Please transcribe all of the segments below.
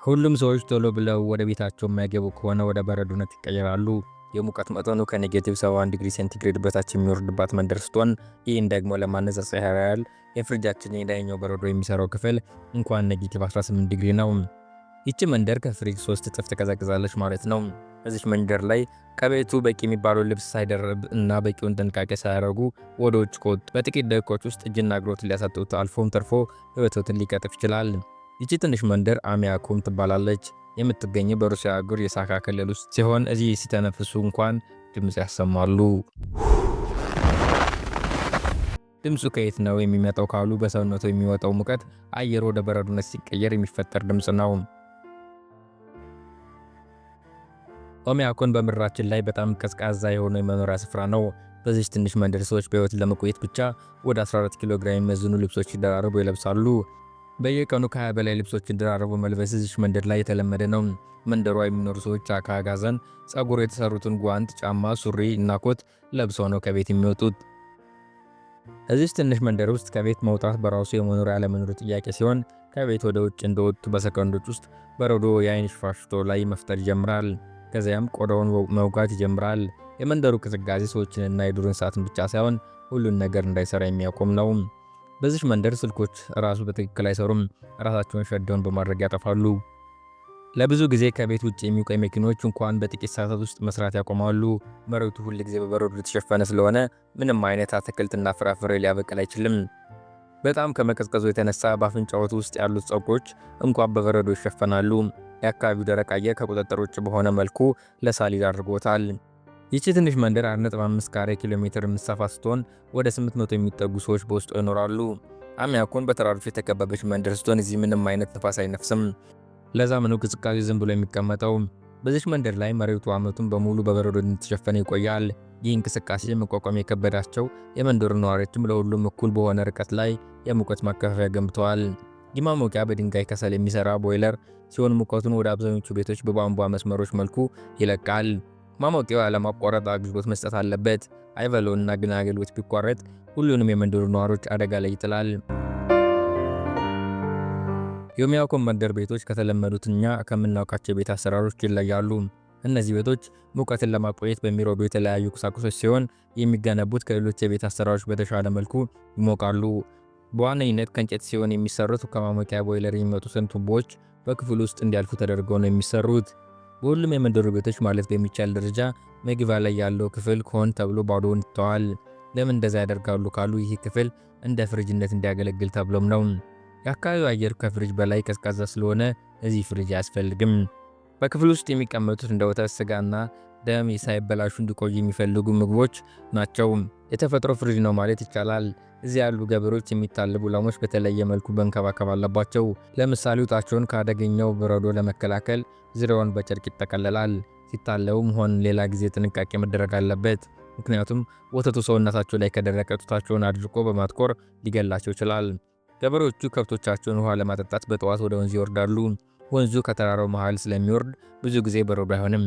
ሁሉም ሰዎች ቶሎ ብለው ወደ ቤታቸው የማይገቡ ከሆነ ወደ በረዶነት ይቀየራሉ። የሙቀት መጠኑ ከኔጌቲቭ 71 ዲግሪ ሴንቲግሬድ በታች የሚወርድባት መንደር ስትሆን ይህን ደግሞ ለማነጻጸር ያህል የፍሪጃችን የላይኛው በረዶ የሚሰራው ክፍል እንኳን ኔጌቲቭ 18 ዲግሪ ነው። ይቺ መንደር ከፍሪጅ 3 እጥፍ ትቀዘቅዛለች ማለት ነው። እዚች መንደር ላይ ከቤቱ በቂ የሚባለው ልብስ ሳይደረብ እና በቂውን ጥንቃቄ ሳያደርጉ ወደ ውጭ ከወጡ በጥቂት ደቂቃዎች ውስጥ እጅና እግሮትን ሊያሳጡት አልፎም ተርፎ ሕይወቶትን ሊቀጥፍ ይችላል። ይቺ ትንሽ መንደር አሚያኮም ትባላለች። የምትገኘው በሩሲያ አገር የሳካ ክልል ውስጥ ሲሆን እዚህ ሲተነፍሱ እንኳን ድምጽ ያሰማሉ። ድምጹ ከየት ነው የሚመጣው ካሉ በሰውነቱ የሚወጣው ሙቀት አየር ወደ በረዶነት ሲቀየር የሚፈጠር ድምጽ ነው። ኦሚያኮን በምድራችን ላይ በጣም ቀዝቃዛ የሆነ የመኖሪያ ስፍራ ነው። በዚህ ትንሽ መንደር ሰዎች በህይወት ለመቆየት ብቻ ወደ 14 ኪሎ ግራም የሚመዝኑ ልብሶች ደራርቦ ይለብሳሉ። በየቀኑ ከ20 በላይ ልብሶችን ደራርቦ መልበስ እዚህ መንደር ላይ የተለመደ ነው። መንደሯ የሚኖሩ ሰዎች አጋዘን ጸጉር የተሰሩትን ጓንት፣ ጫማ፣ ሱሪ እና ኮት ለብሰው ነው ከቤት የሚወጡት። እዚህ ትንሽ መንደር ውስጥ ከቤት መውጣት በራሱ የመኖር ያለመኖር ጥያቄ ሲሆን ከቤት ወደ ውጭ እንደወጡ በሰከንዶች ውስጥ በረዶ የአይን ሽፋሽፍቶ ላይ መፍጠር ይጀምራል። ከዚያም ቆዳውን መውጋት ይጀምራል። የመንደሩ ቅዝቃዜ ሰዎችንና የዱር እንስሳትን ብቻ ሳይሆን ሁሉን ነገር እንዳይሰራ የሚያቆም ነው። በዚህ መንደር ስልኮች ራሱ በትክክል አይሰሩም። ራሳቸውን ሸዳውን በማድረግ ያጠፋሉ። ለብዙ ጊዜ ከቤት ውጭ የሚቆዩ መኪኖች እንኳን በጥቂት ሰዓታት ውስጥ መስራት ያቆማሉ። መሬቱ ሁሉ ጊዜ በበረዶ የተሸፈነ ስለሆነ ምንም አይነት አትክልትና ፍራፍሬ ሊያበቅል አይችልም። በጣም ከመቀዝቀዙ የተነሳ በአፍንጫዎት ውስጥ ያሉት ፀጉሮች እንኳን በበረዶ ይሸፈናሉ። የአካባቢው ደረቅ አየር ከቁጥጥር ውጭ በሆነ መልኩ ለሳል ይዳርጎታል። ይቺ ትንሽ መንደር 4.5 ካሬ ኪሎ ሜትር የምትሰፋ ስትሆን ወደ 800 የሚጠጉ ሰዎች በውስጡ ይኖራሉ። አሚያኮን በተራሮች የተከበበች መንደር ስትሆን እዚህ ምንም አይነት ንፋስ አይነፍስም። ለዛም ነው ቅዝቃዜ ዝም ብሎ የሚቀመጠው። በዚህ መንደር ላይ መሬቱ ዓመቱን በሙሉ በበረዶ እንደተሸፈነ ይቆያል። ይህ እንቅስቃሴ መቋቋም የከበዳቸው የመንደሩ ነዋሪዎችም ለሁሉም እኩል በሆነ ርቀት ላይ የሙቀት ማከፋፈያ ገንብተዋል። ይህ ማሞቂያ በድንጋይ ከሰል የሚሰራ ቦይለር ሲሆን ሙቀቱን ወደ አብዛኞቹ ቤቶች በቧንቧ መስመሮች መልኩ ይለቃል። ማሞቂያው ያለማቋረጥ አገልግሎት መስጠት አለበት። አይበለውና ግን አገልግሎት ቢቋረጥ ሁሉንም የመንደሩ ነዋሪዎች አደጋ ላይ ይጥላል። የኦሚያኮን መንደር ቤቶች ከተለመዱት እኛ ከምናውቃቸው የቤት አሰራሮች ይለያሉ። እነዚህ ቤቶች ሙቀትን ለማቆየት በሚረዱ የተለያዩ ቁሳቁሶች ሲሆን የሚገነቡት ከሌሎች የቤት አሰራሮች በተሻለ መልኩ ይሞቃሉ። በዋነኝነት ከእንጨት ሲሆን የሚሰሩት ከማሞቂያ ቦይለር የሚመጡትን ቱቦዎች በክፍሉ ውስጥ እንዲያልፉ ተደርገው ነው የሚሰሩት። በሁሉም የመንደሩ ቤቶች ማለት በሚቻል ደረጃ መግቢያ ላይ ያለው ክፍል ሆን ተብሎ ባዶውን ይተዋል። ለምን እንደዛ ያደርጋሉ ካሉ ይህ ክፍል እንደ ፍሪጅነት እንዲያገለግል ተብሎም ነው። የአካባቢው አየር ከፍሪጅ በላይ ቀዝቃዛ ስለሆነ እዚህ ፍሪጅ አያስፈልግም። በክፍል ውስጥ የሚቀመጡት እንደ ወተት፣ ስጋና ደም ሳይበላሹ እንዲቆዩ የሚፈልጉ ምግቦች ናቸው። የተፈጥሮ ፍሪጅ ነው ማለት ይቻላል። እዚህ ያሉ ገበሬዎች የሚታለቡ ላሞች በተለየ መልኩ መንከባከብ አለባቸው። ለምሳሌ ውጣቸውን ከአደገኛው በረዶ ለመከላከል ዙሪያውን በጨርቅ ይጠቀለላል። ሲታለቡም ሆነ ሌላ ጊዜ ጥንቃቄ መደረግ አለበት። ምክንያቱም ወተቱ ሰውነታቸው ላይ ከደረቀ ጡታቸውን አድርቆ በማጥቆር ሊገላቸው ይችላል። ገበሬዎቹ ከብቶቻቸውን ውሃ ለማጠጣት በጠዋት ወደ ወንዝ ይወርዳሉ። ወንዙ ከተራራው መሃል ስለሚወርድ ብዙ ጊዜ በረዶ አይሆንም።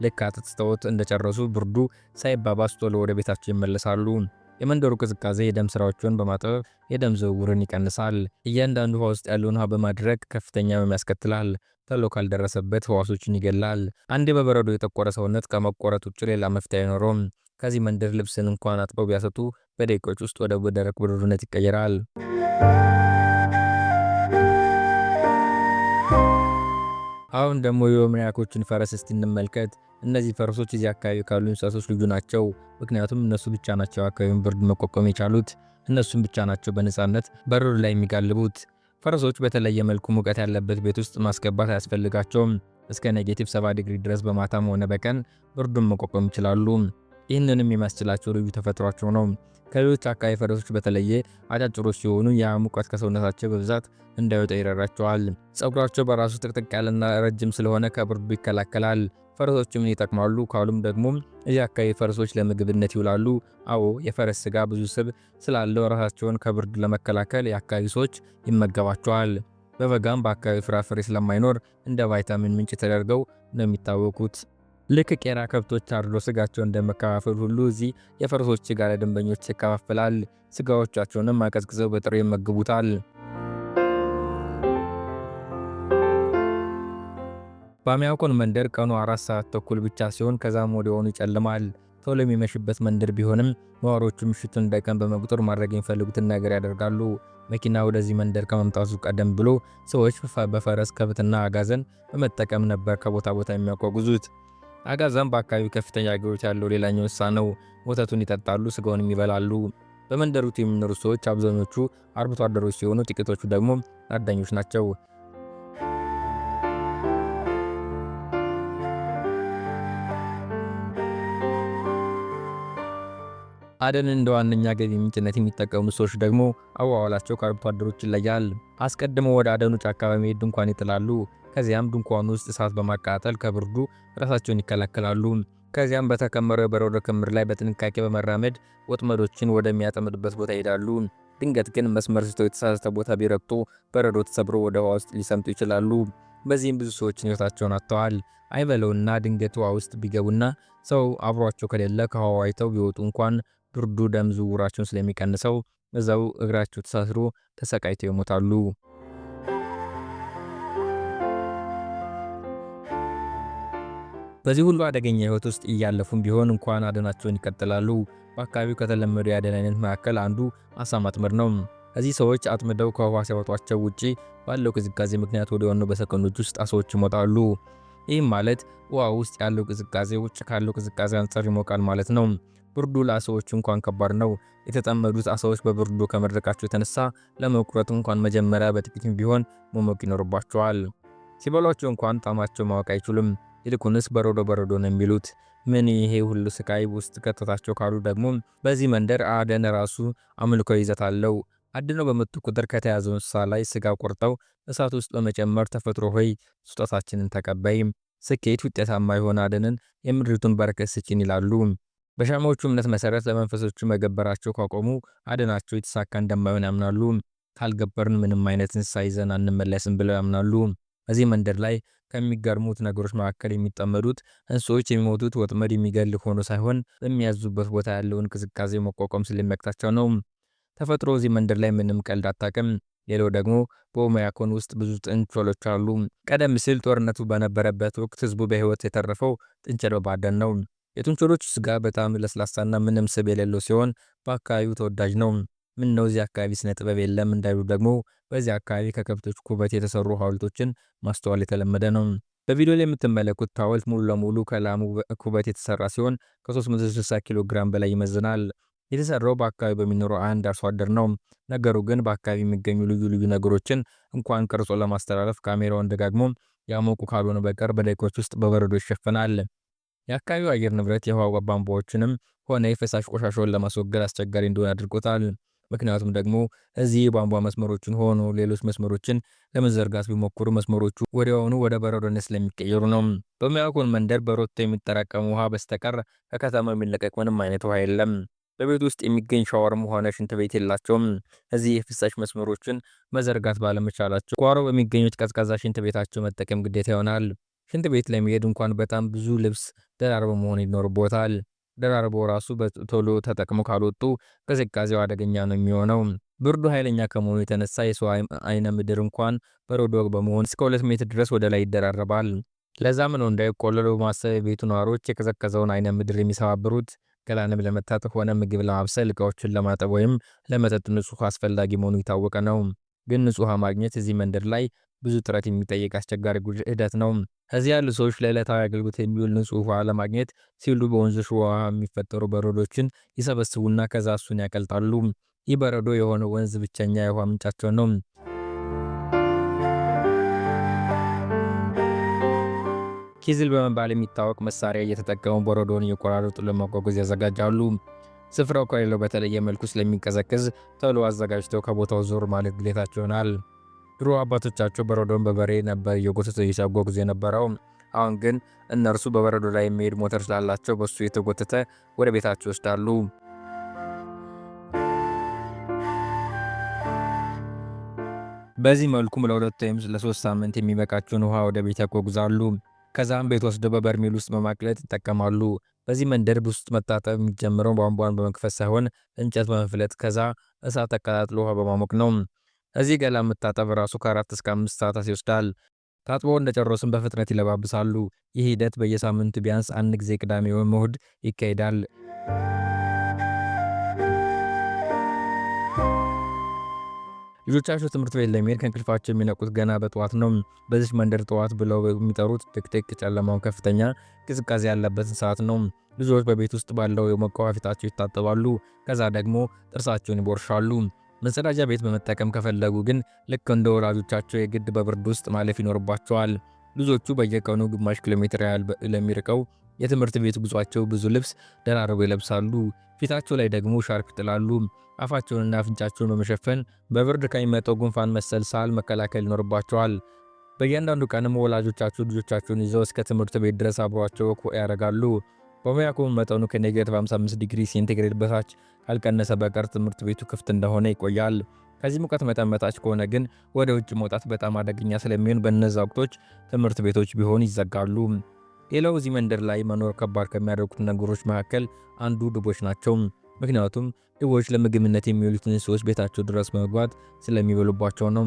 ልክ አጠጥተውት እንደጨረሱ ብርዱ ሳይባባስ ቶሎ ወደ ቤታቸው ይመለሳሉ። የመንደሩ ቅዝቃዜ የደም ስራዎችን በማጥበብ የደም ዝውውርን ይቀንሳል። እያንዳንዱ ውሃ ውስጥ ያለውን ውሃ በማድረግ ከፍተኛ ህመም ያስከትላል። ቶሎ ካልደረሰበት ህዋሶችን ይገላል። አንዴ በበረዶ የጠቆረ ሰውነት ከመቆረጥ ውጭ ሌላ መፍትሄ አይኖረውም። ከዚህ መንደር ልብስን እንኳን አጥበው ቢያሰጡ በደቂቃዎች ውስጥ ወደ ደረቅ በረዶነት ይቀየራል። አሁን ደግሞ የኦሚያኮችን ፈረስ እስቲ እንመልከት። እነዚህ ፈረሶች እዚህ አካባቢ ካሉ እንስሳቶች ልዩ ናቸው። ምክንያቱም እነሱ ብቻ ናቸው አካባቢውን ብርድ መቋቋም የቻሉት። እነሱም ብቻ ናቸው በነፃነት በረዶ ላይ የሚጋልቡት። ፈረሶች በተለየ መልኩ ሙቀት ያለበት ቤት ውስጥ ማስገባት አያስፈልጋቸውም። እስከ ኔጌቲቭ 70 ዲግሪ ድረስ በማታም ሆነ በቀን ብርዱን መቋቋም ይችላሉ። ይህንንም የሚያስችላቸው ልዩ ተፈጥሯቸው ነው። ከሌሎች አካባቢ ፈረሶች በተለየ አጫጭሮች ሲሆኑ ያ ሙቀት ከሰውነታቸው በብዛት እንዳይወጣ ይረዳቸዋል። ፀጉራቸው በራሱ ጥቅጥቅ ያለና ረጅም ስለሆነ ከብርዱ ይከላከላል። ፈረሶች ምን ይጠቅማሉ ካሉም ደግሞ እዚህ አካባቢ ፈረሶች ለምግብነት ይውላሉ። አዎ የፈረስ ስጋ ብዙ ስብ ስላለው ራሳቸውን ከብርድ ለመከላከል የአካባቢ ሰዎች ይመገባቸዋል። በበጋም በአካባቢ ፍራፍሬ ስለማይኖር እንደ ቫይታሚን ምንጭ ተደርገው ነው የሚታወቁት። ልክ ቄራ ከብቶች አርዶ ስጋቸውን እንደመከፋፈል ሁሉ እዚህ የፈረሶች ስጋ ለደንበኞች ይከፋፈላል። ስጋዎቻቸውንም አቀዝቅዘው በጥሬ ይመገቡታል። በአሚያኮን መንደር ቀኑ 4 ሰዓት ተኩል ብቻ ሲሆን ከዛም ወዲያውኑ ይጨልማል። ቶሎ የሚመሽበት መንደር ቢሆንም ነዋሪዎቹ ምሽቱን እንደ ቀን በመቁጠር ማድረግ የሚፈልጉትን ነገር ያደርጋሉ። መኪና ወደዚህ መንደር ከመምጣቱ ቀደም ብሎ ሰዎች በፈረስ ከብትና አጋዘን በመጠቀም ነበር ከቦታ ቦታ የሚያጓጉዙት። አጋዘን በአካባቢው ከፍተኛ አገልግሎት ያለው ሌላኛው እንስሳ ነው። ወተቱን ይጠጣሉ፣ ስጋውንም ይበላሉ። በመንደሩት የሚኖሩ ሰዎች አብዛኞቹ አርብቶ አደሮች ሲሆኑ ጥቂቶቹ ደግሞ አዳኞች ናቸው። አደንን እንደ ዋነኛ ገቢ ምንጭነት የሚጠቀሙ ሰዎች ደግሞ አዋዋላቸው ከአርብቶ አደሮች ይለያል። አስቀድመው ወደ አደኑ ጫካ በመሄድ ድንኳን ይጥላሉ። ከዚያም ድንኳኑ ውስጥ እሳት በማቃጠል ከብርዱ ራሳቸውን ይከላከላሉ። ከዚያም በተከመረው የበረዶ ክምር ላይ በጥንቃቄ በመራመድ ወጥመዶችን ወደሚያጠምዱበት ቦታ ይሄዳሉ። ድንገት ግን መስመር ስተው የተሳሳተ ቦታ ቢረግጡ በረዶ ተሰብሮ ወደ ውሃ ውስጥ ሊሰምጡ ይችላሉ። በዚህም ብዙ ሰዎችን ሕይወታቸውን አጥተዋል። አይበለውና ድንገት ውሃ ውስጥ ቢገቡና ሰው አብሯቸው ከሌለ ከውሃው አይተው ቢወጡ እንኳን ብርዱ ደም ዝውውራቸውን ስለሚቀንሰው እዛው እግራቸው ተሳስሮ ተሰቃይተው ይሞታሉ። በዚህ ሁሉ አደገኛ ህይወት ውስጥ እያለፉም ቢሆን እንኳን አደናቸውን ይቀጥላሉ። በአካባቢው ከተለመዱ የአደን አይነት መካከል አንዱ አሳ ማጥመድ ነው። እዚህ ሰዎች አጥምደው ከውሃ ሲያወጧቸው ውጪ ባለው ቅዝቃዜ ምክንያት ወዲያውኑ በሰከንዶች ውስጥ አሳዎች ይሞታሉ። ይህም ማለት ውሃ ውስጥ ያለው ቅዝቃዜ ውጭ ካለው ቅዝቃዜ አንጻር ይሞቃል ማለት ነው። ብርዱ ለአሳዎቹ እንኳን ከባድ ነው። የተጠመዱት አሳዎች በብርዱ ከመድረቃቸው የተነሳ ለመቁረጥ እንኳን መጀመሪያ በጥቂትም ቢሆን መሞቅ ይኖርባቸዋል። ሲበሏቸው እንኳን ጣዕማቸው ማወቅ አይችሉም። ይልቁንስ በረዶ በረዶ ነው የሚሉት። ምን ይሄ ሁሉ ስቃይ ውስጥ ከተታቸው ካሉ ደግሞ በዚህ መንደር አደን ራሱ አምልኮ ይዘት አለው። አድነው በመጡ ቁጥር ከተያዘው እንስሳ ላይ ስጋ ቆርጠው እሳት ውስጥ በመጨመር ተፈጥሮ ሆይ ስጦታችንን ተቀበይ፣ ስኬት ውጤታማ የሆነ አደንን የምድሪቱን በረከት ስጪን ይላሉ። በሻማዎቹ እምነት መሰረት ለመንፈሶቹ መገበራቸው ካቆሙ አደናቸው የተሳካ እንደማይሆን ያምናሉ። ካልገበርን ምንም አይነት እንስሳ ይዘን አንመለስም ብለው ያምናሉ። እዚህ መንደር ላይ ከሚገርሙት ነገሮች መካከል የሚጠመዱት እንስሶች የሚሞቱት ወጥመድ የሚገል ሆኖ ሳይሆን በሚያዙበት ቦታ ያለውን ቅዝቃዜ መቋቋም ስለሚያቅታቸው ነው። ተፈጥሮ እዚህ መንደር ላይ ምንም ቀልድ አታውቅም። ሌላው ደግሞ በኦማያኮን ውስጥ ብዙ ጥንቸሎች አሉ። ቀደም ሲል ጦርነቱ በነበረበት ወቅት ህዝቡ በህይወት የተረፈው ጥንቸል በማደን ነው። የጥንቸሎቹ ስጋ በጣም ለስላሳና ምንም ስብ የሌለው ሲሆን በአካባቢው ተወዳጅ ነው። ምን ነው እዚህ አካባቢ ስነ ጥበብ የለም እንዳይሉ ደግሞ በዚህ አካባቢ ከከብቶች ኩበት የተሰሩ ሐውልቶችን ማስተዋል የተለመደ ነው። በቪዲዮ ላይ የምትመለከቱት ሐውልት ሙሉ ለሙሉ ከላሙ ኩበት የተሰራ ሲሆን ከ360 ኪሎ ግራም በላይ ይመዝናል። የተሰራው በአካባቢ በሚኖረው አንድ አርሶ አደር ነው። ነገሩ ግን በአካባቢ የሚገኙ ልዩ ልዩ ነገሮችን እንኳን ቀርጾ ለማስተላለፍ ካሜራውን ደጋግሞ ያሞቁ ካልሆነ በቀር በደቂቃዎች ውስጥ በበረዶ ይሸፈናል። የአካባቢው አየር ንብረት የውሃ ቧንቧዎችንም ሆነ የፈሳሽ ቆሻሻውን ለማስወገድ አስቸጋሪ እንደሆነ አድርጎታል። ምክንያቱም ደግሞ እዚህ የቧንቧ መስመሮችን ሆኖ ሌሎች መስመሮችን ለመዘርጋት ቢሞክሩ መስመሮቹ ወዲያውኑ ወደ በረዶነት ስለሚቀየሩ ነው። በኦማያኮን መንደር በሮቶ የሚጠራቀም ውሃ በስተቀር ከከተማው የሚለቀቅ ምንም አይነት ውሃ የለም። በቤት ውስጥ የሚገኝ ሻወርም ሆነ ሽንት ቤት የላቸውም። እዚህ የፍሳሽ መስመሮችን መዘርጋት ባለመቻላቸው ጓሮ በሚገኙት ቀዝቃዛ ሽንት ቤታቸው መጠቀም ግዴታ ይሆናል። ሽንት ቤት ለመሄድ እንኳን በጣም ብዙ ልብስ ደራርቦ መሆን ይኖርቦታል። ደራርቦ ራሱ በቶሎ ተጠቅሞ ካልወጡ ቅዝቃዜው አደገኛ ነው የሚሆነው። ብርዱ ኃይለኛ ከመሆኑ የተነሳ የሰው አይነ ምድር እንኳን በረዶ በመሆን እስከ 2 ሜትር ድረስ ወደ ላይ ይደራረባል። ለዛም ነው እንዳይቆለሉ በማሰብ የቤቱ ነዋሪዎች የቀዘቀዘውን አይነ ምድር የሚሰባብሩት። ገላንም ለመታጠብ ሆነ ምግብ ለማብሰል እቃዎችን ለማጠብ ወይም ለመጠጥ ንጹህ አስፈላጊ መሆኑ የታወቀ ነው። ግን ንጹህ ውሃ ማግኘት እዚህ መንደር ላይ ብዙ ጥረት የሚጠይቅ አስቸጋሪ ሂደት ነው። እዚህ ያሉ ሰዎች ለዕለታዊ አገልግሎት የሚውል ንጹህ ውሃ ለማግኘት ሲሉ በወንዞች ውሃ የሚፈጠሩ በረዶችን ይሰበስቡና ከዛ እሱን ያቀልጣሉ። ይህ በረዶ የሆነ ወንዝ ብቸኛ የውሃ ምንጫቸው ነው። ኪዝል በመባል የሚታወቅ መሳሪያ እየተጠቀሙ በረዶን እየቆራረጡ ለማጓጓዝ ያዘጋጃሉ። ስፍራው ከሌለው በተለየ መልኩ ስለሚቀዘቅዝ ቶሎ አዘጋጅተው ከቦታው ዞር ማለት ግዴታቸው ይሆናል። ድሮ አባቶቻቸው በረዶን በበሬ ነበር እየጎተቱ ሲያጓጉዙ የነበረው። አሁን ግን እነርሱ በበረዶ ላይ የሚሄድ ሞተር ስላላቸው በሱ የተጎተተ ወደ ቤታቸው ይወስዳሉ። በዚህ መልኩም ለ2 ወይም ለ3 ሳምንት የሚበቃቸውን ውሃ ወደ ቤት ያጓጉዛሉ። ከዛም ቤት ወስደው በበርሜል ውስጥ በማቅለጥ ይጠቀማሉ። በዚህ መንደር ውስጥ መታጠብ የሚጀምረው ቧንቧን በመክፈት ሳይሆን እንጨት በመፍለጥ ከዛ እሳት አቀጣጥሎ ውሃ በማሞቅ ነው። እዚህ ገላ መታጠብ ራሱ ከ4 እስከ 5 ሰዓታት ይወስዳል። ታጥበው እንደጨረሱም በፍጥነት ይለባብሳሉ። ይህ ሂደት በየሳምንቱ ቢያንስ አንድ ጊዜ ቅዳሜ ወይም እሁድ ይካሄዳል። ልጆቻቸው ትምህርት ቤት ለመሄድ ከእንቅልፋቸው የሚነቁት ገና በጠዋት ነው። በዚህ መንደር ጠዋት ብለው የሚጠሩት ጥቅጥቅ ጨለማውን ከፍተኛ ቅዝቃዜ ያለበትን ሰዓት ነው። ልጆች በቤት ውስጥ ባለው የሞቀ ውሃ ፊታቸው ይታጠባሉ። ከዛ ደግሞ ጥርሳቸውን ይቦርሻሉ። መጸዳጃ ቤት በመጠቀም ከፈለጉ ግን ልክ እንደ ወላጆቻቸው የግድ በብርድ ውስጥ ማለፍ ይኖርባቸዋል። ልጆቹ በየቀኑ ግማሽ ኪሎ ሜትር ያህል ለሚርቀው የትምህርት ቤት ጉዟቸው ብዙ ልብስ ደራርበው ይለብሳሉ። ፊታቸው ላይ ደግሞ ሻርፕ ይጥላሉ። አፋቸውንና አፍንጫቸውን በመሸፈን በብርድ ከሚመጣው ጉንፋን መሰል ሳል መከላከል ይኖርባቸዋል። በእያንዳንዱ ቀንም ወላጆቻቸው ልጆቻቸውን ይዘው እስከ ትምህርት ቤት ድረስ አብሯቸው ወክ ያደርጋሉ። በሙያ ከሆኑ መጠኑ ከኔጌቲቭ 55 ዲግሪ ሴንቲግሬድ በታች ካልቀነሰ በቀር ትምህርት ቤቱ ክፍት እንደሆነ ይቆያል። ከዚህ ሙቀት መጠን በታች ከሆነ ግን ወደ ውጭ መውጣት በጣም አደገኛ ስለሚሆን በእነዚያ ወቅቶች ትምህርት ቤቶች ቢሆን ይዘጋሉ። ሌላው እዚህ መንደር ላይ መኖር ከባድ ከሚያደርጉት ነገሮች መካከል አንዱ ድቦች ናቸው። ምክንያቱም ድቦች ለምግብነት የሚውሉትን እንስሶች ቤታቸው ድረስ በመግባት ስለሚበሉባቸው ነው።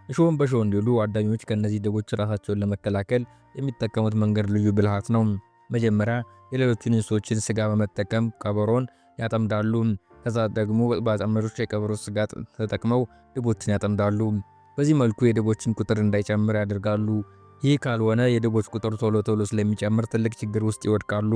እሾህን በእሾህ እንዲሉ አዳኞች ከእነዚህ ድቦች ራሳቸውን ለመከላከል የሚጠቀሙት መንገድ ልዩ ብልሃት ነው። መጀመሪያ የሌሎችን እንስሶችን ስጋ በመጠቀም ቀበሮን ያጠምዳሉ። ከዛ ደግሞ በአጥማጆች የቀበሮ ስጋ ተጠቅመው ድቦችን ያጠምዳሉ። በዚህ መልኩ የድቦችን ቁጥር እንዳይጨምር ያደርጋሉ። ይህ ካልሆነ የድቦች ቁጥር ቶሎ ስለሚጨምር ትልቅ ችግር ውስጥ ይወድቃሉ።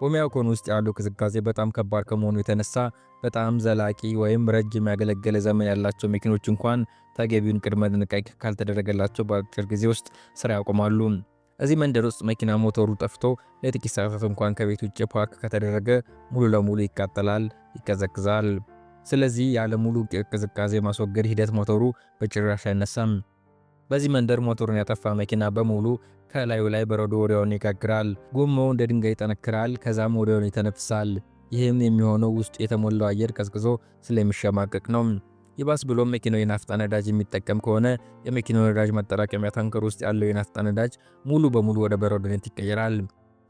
በሚያውኮን ውስጥ ያለው ቅዝቃዜ በጣም ከባድ ከመሆኑ የተነሳ በጣም ዘላቂ ወይም ረጅም ያገለገለ ዘመን ያላቸው መኪኖች እንኳን ተገቢውን ቅድመ ጥንቃቄ ካልተደረገላቸው በአጭር ጊዜ ውስጥ ስራ ያቆማሉ። እዚህ መንደር ውስጥ መኪና ሞተሩ ጠፍቶ ለጥቂት ሰዓታት እንኳን ከቤት ውጭ ፓርክ ከተደረገ ሙሉ ለሙሉ ይቃጠላል፣ ይቀዘቅዛል። ስለዚህ ያለ ሙሉ ቅዝቃዜ ማስወገድ ሂደት ሞተሩ በጭራሽ አይነሳም። በዚህ መንደር ሞተሩን ያጠፋ መኪና በሙሉ ከላዩ ላይ በረዶ ወዲያውኑ ይጋግራል። ጎማው እንደ ድንጋይ ይጠነክራል፣ ከዛም ወዲያውኑ ይተነፍሳል። ይህም የሚሆነው ውስጥ የተሞላው አየር ቀዝቅዞ ስለሚሸማቀቅ ነው። ይባስ ብሎም መኪናው የናፍጣ ነዳጅ የሚጠቀም ከሆነ የመኪናው ነዳጅ ማጠራቀሚያ ታንከር ውስጥ ያለው የናፍጣ ነዳጅ ሙሉ በሙሉ ወደ በረዶነት ይቀየራል።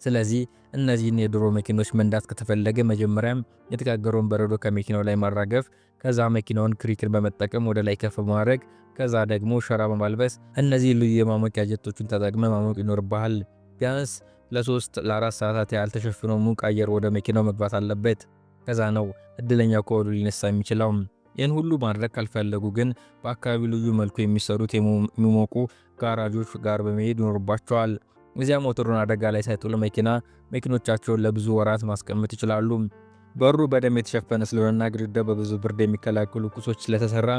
ስለዚህ እነዚህን የድሮ መኪኖች መንዳት ከተፈለገ መጀመሪያም የተጋገረውን በረዶ ከመኪናው ላይ ማራገፍ፣ ከዛ መኪናውን ክሪክን በመጠቀም ወደ ላይ ከፍ ማድረግ፣ ከዛ ደግሞ ሸራ በማልበስ እነዚህ ልዩ የማሞቂያ ጀቶችን ተጠቅመ ማሞቅ ይኖርብሃል። ቢያንስ ለ3-4 ሰዓታት ያህል ተሸፍኖ ሙቅ አየር ወደ መኪናው መግባት አለበት። ከዛ ነው እድለኛ ከወዱ ሊነሳ የሚችለው። ይህን ሁሉ ማድረግ ካልፈለጉ ግን በአካባቢው ልዩ መልኩ የሚሰሩት የሚሞቁ ጋራጆች ጋር በመሄድ ይኖርባቸዋል። እዚያ ሞተሩን አደጋ ላይ ሳይጥሉ መኪኖቻቸውን ለብዙ ወራት ማስቀመጥ ይችላሉ። በሩ በደም የተሸፈነ ስለሆነና ግድግዳው በብዙ ብርድ የሚከላከሉ ቁሶች ስለተሰራ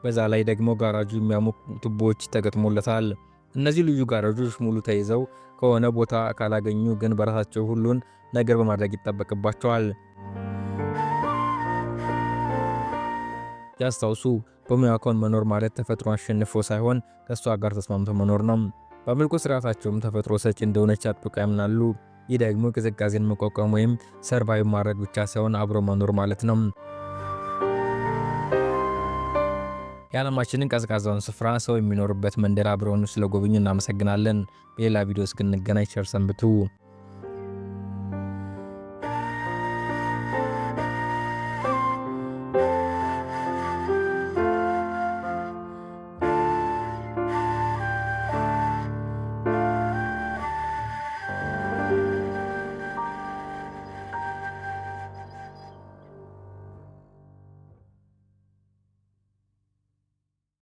በዛ ላይ ደግሞ ጋራጁ የሚያሞቅ ቱቦዎች ተገጥሞለታል። እነዚህ ልዩ ጋራጆች ሙሉ ተይዘው ከሆነ ቦታ ካላገኙ ግን በራሳቸው ሁሉን ነገር በማድረግ ይጠበቅባቸዋል። ያስታውሱ፣ በሙያኮን መኖር ማለት ተፈጥሮ አሸንፎ ሳይሆን ከእሷ ጋር ተስማምቶ መኖር ነው። በአምልኮ ስርዓታቸውም ተፈጥሮ ሰጪ እንደሆነች አጥብቀው ያምናሉ። ይህ ደግሞ ቅዝቃዜን መቋቋም ወይም ሰርቫይቭ ማድረግ ብቻ ሳይሆን አብሮ መኖር ማለት ነው። የዓለማችንን ቀዝቃዛውን ስፍራ ሰው የሚኖርበት መንደር አብረውን ስለጎበኙ እናመሰግናለን። በሌላ ቪዲዮ እስክንገናኝ ቸር ሰንብቱ።